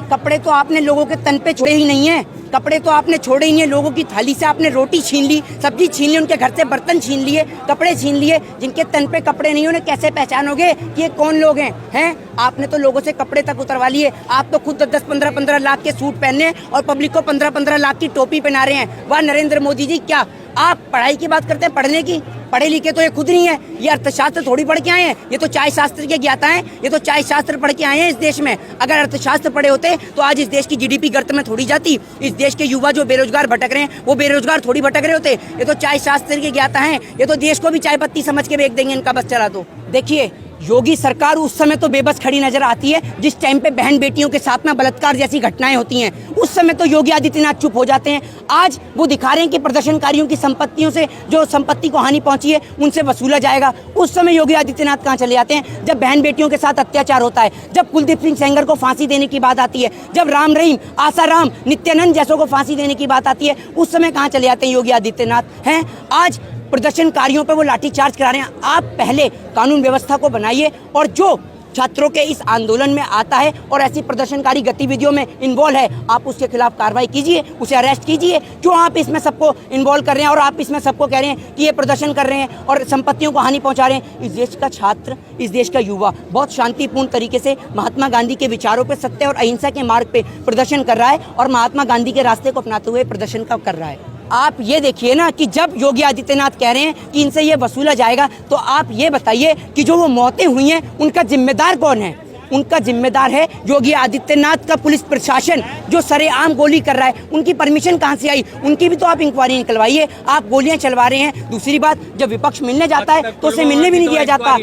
कपड़े तो आपने लोगों के तन पे छोड़े ही नहीं है, कपड़े तो आपने छोड़े ही नहीं है। लोगों की थाली से आपने रोटी छीन ली, सब्जी छीन ली, उनके घर से बर्तन छीन लिए, कपड़े छीन लिए। जिनके तन पे कपड़े नहीं, उन्हें कैसे पहचानोगे कि ये कौन लोग हैं? आपने तो लोगों से कपड़े तक उतरवा लिए। आप तो खुद 10-15 लाख के सूट पहने और पब्लिक को 15 लाख की टोपी पहना रहे हैं। वाह नरेंद्र मोदी जी, क्या आप पढ़ाई की बात करते हैं, पढ़ने की? पढ़े लिखे तो ये खुद नहीं है, ये अर्थशास्त्र थोड़ी पढ़ के आए हैं, ये तो चाय शास्त्र के ज्ञाता हैं, ये तो चाय शास्त्र पढ़ के आए हैं इस देश में। अगर अर्थशास्त्र पढ़े होते तो आज इस देश की जीडीपी गर्त में थोड़ी जाती। इस देश के युवा जो बेरोजगार भटक रहे हैं वो बेरोजगार थोड़ी भटक रहे होते। ये तो चाय शास्त्र के ज्ञाता हैं, ये तो देश को भी चाय पत्ती समझ के बेच देंगे इनका बस चला तो। देखिए, योगी सरकार उस समय तो बेबस खड़ी नजर आती है जिस टाइम पे बहन बेटियों के साथ में बलात्कार जैसी घटनाएं होती हैं, उस समय तो योगी आदित्यनाथ चुप हो जाते हैं। आज वो दिखा रहे हैं कि प्रदर्शनकारियों की संपत्तियों से, जो संपत्ति को हानि पहुंची है, उनसे वसूला जाएगा। उस समय योगी आदित्यनाथ कहाँ चले जाते हैं? जब बहन बेटियों के साथ अत्याचार होता है, जब कुलदीप सिंह सेंगर को फांसी देने की बात आती है, जब राम रहीम, आसाराम, नित्यानंद जैसों को फांसी देने की बात आती है, उस समय कहाँ चले जाते हैं योगी आदित्यनाथ हैं? आज प्रदर्शनकारियों पर वो लाठीचार्ज करा रहे हैं। आप पहले कानून व्यवस्था को बनाइए और जो छात्रों के इस आंदोलन में आता है और ऐसी प्रदर्शनकारी गतिविधियों में इन्वॉल्व है, आप उसके खिलाफ कार्रवाई कीजिए, उसे अरेस्ट कीजिए। क्यों आप इसमें सबको इन्वॉल्व कर रहे हैं और आप इसमें सबको कह रहे हैं कि ये प्रदर्शन कर रहे हैं और संपत्तियों को हानि पहुंचा रहे हैं? इस देश का छात्र, इस देश का युवा बहुत शांतिपूर्ण तरीके से महात्मा गांधी के विचारों पर, सत्य और अहिंसा के मार्ग पे प्रदर्शन कर रहा है और महात्मा गांधी के रास्ते को अपनाते हुए प्रदर्शन कर रहा है। आप ये देखिए ना कि जब योगी आदित्यनाथ कह रहे हैं कि इनसे ये वसूला जाएगा, तो आप ये बताइए कि जो वो मौतें हुई हैं उनका जिम्मेदार कौन है? उनका जिम्मेदार है योगी आदित्यनाथ का पुलिस प्रशासन, जो सरेआम गोली कर रहा है। उनकी परमिशन कहाँ से आई? उनकी भी तो आप इंक्वायरी निकलवाइए। आप गोलियां चलवा रहे हैं। दूसरी बात, जब विपक्ष मिलने जाता है तो उसे मिलने भी नहीं दिया जाता।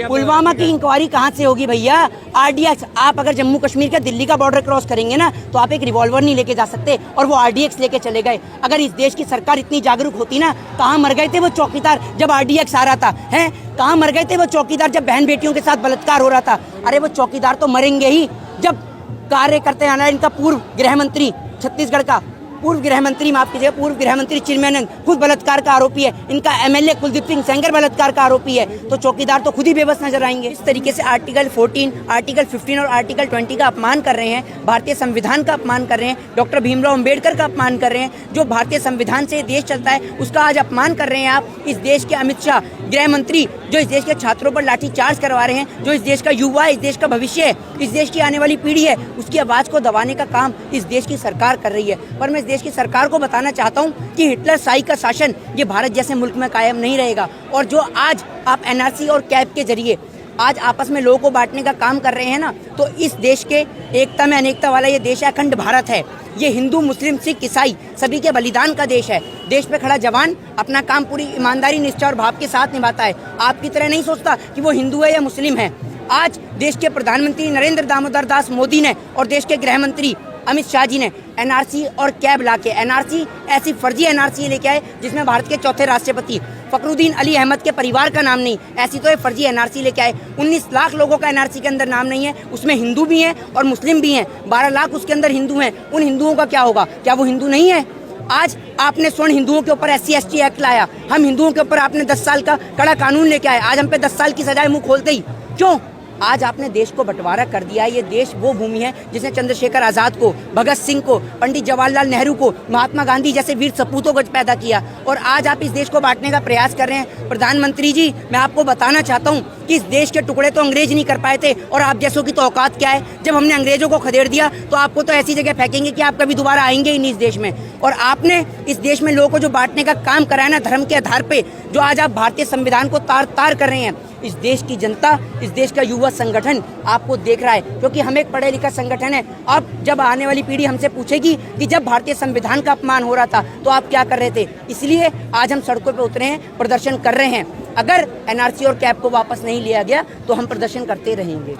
पुलवामा की इंक्वायरी कहाँ से होगी भैया? RDX, आप अगर जम्मू कश्मीर का दिल्ली का बॉर्डर क्रॉस करेंगे ना, तो आप एक रिवॉल्वर नहीं लेके जा सकते, और वो RDX लेके चले गए। अगर इस देश की सरकार इतनी जागरूक होती ना, कहाँ मर गए थे वो चौकीदार जब RDX आ रहा था? हैं, कहाँ मर गए थे वो चौकीदार जब बहन बेटियों के साथ बलात्कार हो रहा था? अरे वो चौकीदार तो मरेंगे ही जब कार्य करते आना। इनका पूर्व गृह मंत्री, छत्तीसगढ़ का पूर्व गृह मंत्री, माफ कीजिएगा, पूर्व गृह मंत्री चिन्मयानंद खुद बलात्कार का आरोपी है। इनका MLA कुलदीप सिंह सेंगर बलात्कार का आरोपी है। तो चौकीदार तो खुद ही बेबस नजर आएंगे। इस तरीके से आर्टिकल 14, आर्टिकल 15 और आर्टिकल 20 का अपमान कर रहे हैं, भारतीय संविधान का अपमान कर रहे हैं, डॉक्टर भीमराव अम्बेडकर का अपमान कर रहे हैं। जो भारतीय संविधान से देश चलता है उसका आज अपमान कर रहे हैं आप। इस देश के अमित शाह गृह मंत्री, जो इस देश के छात्रों पर लाठीचार्ज करवा रहे हैं, जो इस देश का युवा है, इस देश का भविष्य है, इस देश की आने वाली पीढ़ी है, उसकी आवाज़ को दबाने का काम इस देश की सरकार कर रही है। पर मैं इस देश की सरकार को बताना चाहता हूं कि हिटलर शाही का शासन ये भारत जैसे मुल्क में कायम नहीं रहेगा। और जो आज आप NRC और कैब के जरिए आज आपस में लोगों को बांटने का काम कर रहे हैं ना, तो इस देश के एकता में अनेकता वाला ये देश है, अखंड भारत है। ये हिंदू, मुस्लिम, सिख, ईसाई सभी के बलिदान का देश है। देश पे खड़ा जवान अपना काम पूरी ईमानदारी, निष्ठा और भाव के साथ निभाता है। आपकी तरह नहीं सोचता कि वो हिंदू है या मुस्लिम है। आज देश के प्रधानमंत्री नरेंद्र दामोदर दास मोदी ने और देश के गृह मंत्री अमित शाह जी ने NRC और कैब लाके, NRC ऐसी फर्जी NRC लेके आए जिसमें भारत के चौथे राष्ट्रपति फखरुद्दीन अली अहमद के परिवार का नाम नहीं, ऐसी तो ये फर्जी NRC लेके आए। 19 लाख लोगों का NRC के अंदर नाम नहीं है, उसमें हिंदू भी हैं और मुस्लिम भी हैं। 12 लाख उसके अंदर हिंदू हैं। उन हिंदुओं का क्या होगा? क्या वो हिंदू नहीं है? आज आपने स्वर्ण हिंदुओं के ऊपर SC ST एक्ट लाया, हम हिंदुओं के ऊपर आपने 10 साल का कड़ा कानून लेके आए। आज हम पे 10 साल की सजाए मुंह खोलते ही क्यों? आज आपने देश को बंटवारा कर दिया है। ये देश वो भूमि है जिसने चंद्रशेखर आज़ाद को, भगत सिंह को, पंडित जवाहरलाल नेहरू को, महात्मा गांधी जैसे वीर सपूतों को पैदा किया, और आज आप इस देश को बांटने का प्रयास कर रहे हैं। प्रधानमंत्री जी, मैं आपको बताना चाहता हूँ कि इस देश के टुकड़े तो अंग्रेज नहीं कर पाए थे, और आप जैसों की तो औकात क्या है? जब हमने अंग्रेजों को खदेड़ दिया तो आपको तो ऐसी जगह फेंकेंगे कि आप कभी दोबारा आएंगे ही नहीं इस देश में। और आपने इस देश में लोगों को जो बांटने का काम कराया ना धर्म के आधार पे, जो आज आप भारतीय संविधान को तार तार कर रहे हैं, इस देश की जनता, इस देश का युवा संगठन आपको देख रहा है, क्योंकि हम एक पढ़े लिखा संगठन है। अब जब आने वाली पीढ़ी हमसे पूछेगी कि जब भारतीय संविधान का अपमान हो रहा था तो आप क्या कर रहे थे, इसलिए आज हम सड़कों पर उतरे हैं, प्रदर्शन कर रहे हैं। अगर NRC और कैब को वापस नहीं लिया गया तो हम प्रदर्शन करते रहेंगे।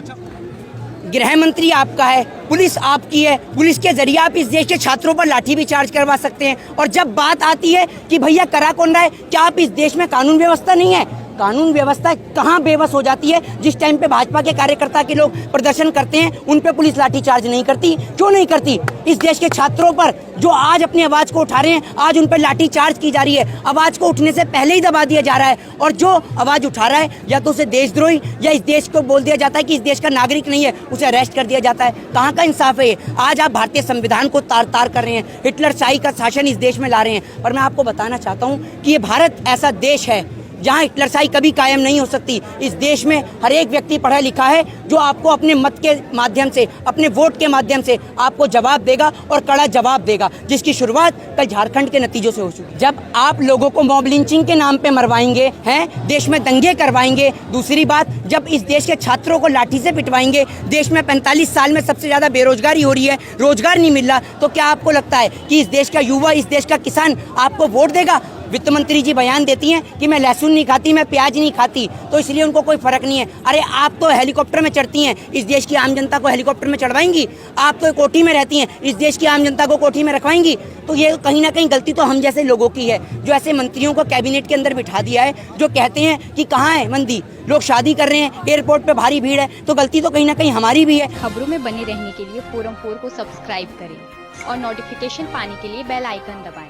गृह मंत्री आपका है, पुलिस आपकी है, पुलिस के जरिए आप इस देश के छात्रों पर लाठी भी चार्ज करवा सकते हैं। और जब बात आती है कि भैया करा कौन रहा है, क्या आप इस देश में कानून व्यवस्था नहीं है? कानून व्यवस्था कहाँ बेबस हो जाती है। जिस टाइम पे भाजपा के कार्यकर्ता के लोग प्रदर्शन करते हैं उन पे पुलिस लाठीचार्ज नहीं करती। क्यों नहीं करती? इस देश के छात्रों पर जो आज अपनी आवाज को उठा रहे हैं, आज उन पर लाठीचार्ज की जा रही है। आवाज को उठने से पहले ही दबा दिया जा रहा है, और जो आवाज उठा रहा है या तो उसे देशद्रोही या इस देश को बोल दिया जाता है कि इस देश का नागरिक नहीं है, उसे अरेस्ट कर दिया जाता है। कहाँ का इंसाफ है ये? आज आप भारतीय संविधान को तार तार कर रहे हैं, हिटलर शाही का शासन इस देश में ला रहे हैं। पर मैं आपको बताना चाहता हूँ कि ये भारत ऐसा देश है जहाँ हिटलरशाही कभी कायम नहीं हो सकती। इस देश में हर एक व्यक्ति पढ़ा लिखा है जो आपको अपने मत के माध्यम से, अपने वोट के माध्यम से आपको जवाब देगा, और कड़ा जवाब देगा, जिसकी शुरुआत कल झारखंड के नतीजों से हो चुकी। जब आप लोगों को मॉब लिंचिंग के नाम पे मरवाएंगे हैं, देश में दंगे करवाएंगे, दूसरी बात जब इस देश के छात्रों को लाठी से पिटवाएंगे, देश में 45 साल में सबसे ज़्यादा बेरोजगारी हो रही है, रोजगार नहीं मिल रहा, तो क्या आपको लगता है कि इस देश का युवा, इस देश का किसान आपको वोट देगा? वित्त मंत्री जी बयान देती हैं कि मैं लहसुन नहीं खाती, मैं प्याज नहीं खाती, तो इसलिए उनको कोई फर्क नहीं है। अरे आप तो हेलीकॉप्टर में चढ़ती हैं, इस देश की आम जनता को हेलीकॉप्टर में चढ़वाएंगी? आप तो कोठी में रहती हैं, इस देश की आम जनता को कोठी में रखवाएंगी? तो ये कहीं ना कहीं गलती तो हम जैसे लोगों की है, जो ऐसे मंत्रियों को कैबिनेट के अंदर बिठा दिया है, जो कहते हैं कि कहाँ है मंदी, लोग शादी कर रहे हैं, एयरपोर्ट पे भारी भीड़ है, तो गलती तो कहीं ना कहीं हमारी भी है। खबरों में बने रहने के लिए फोरम 4 को सब्सक्राइब करें और नोटिफिकेशन पाने के लिए बेल आइकन दबाएं।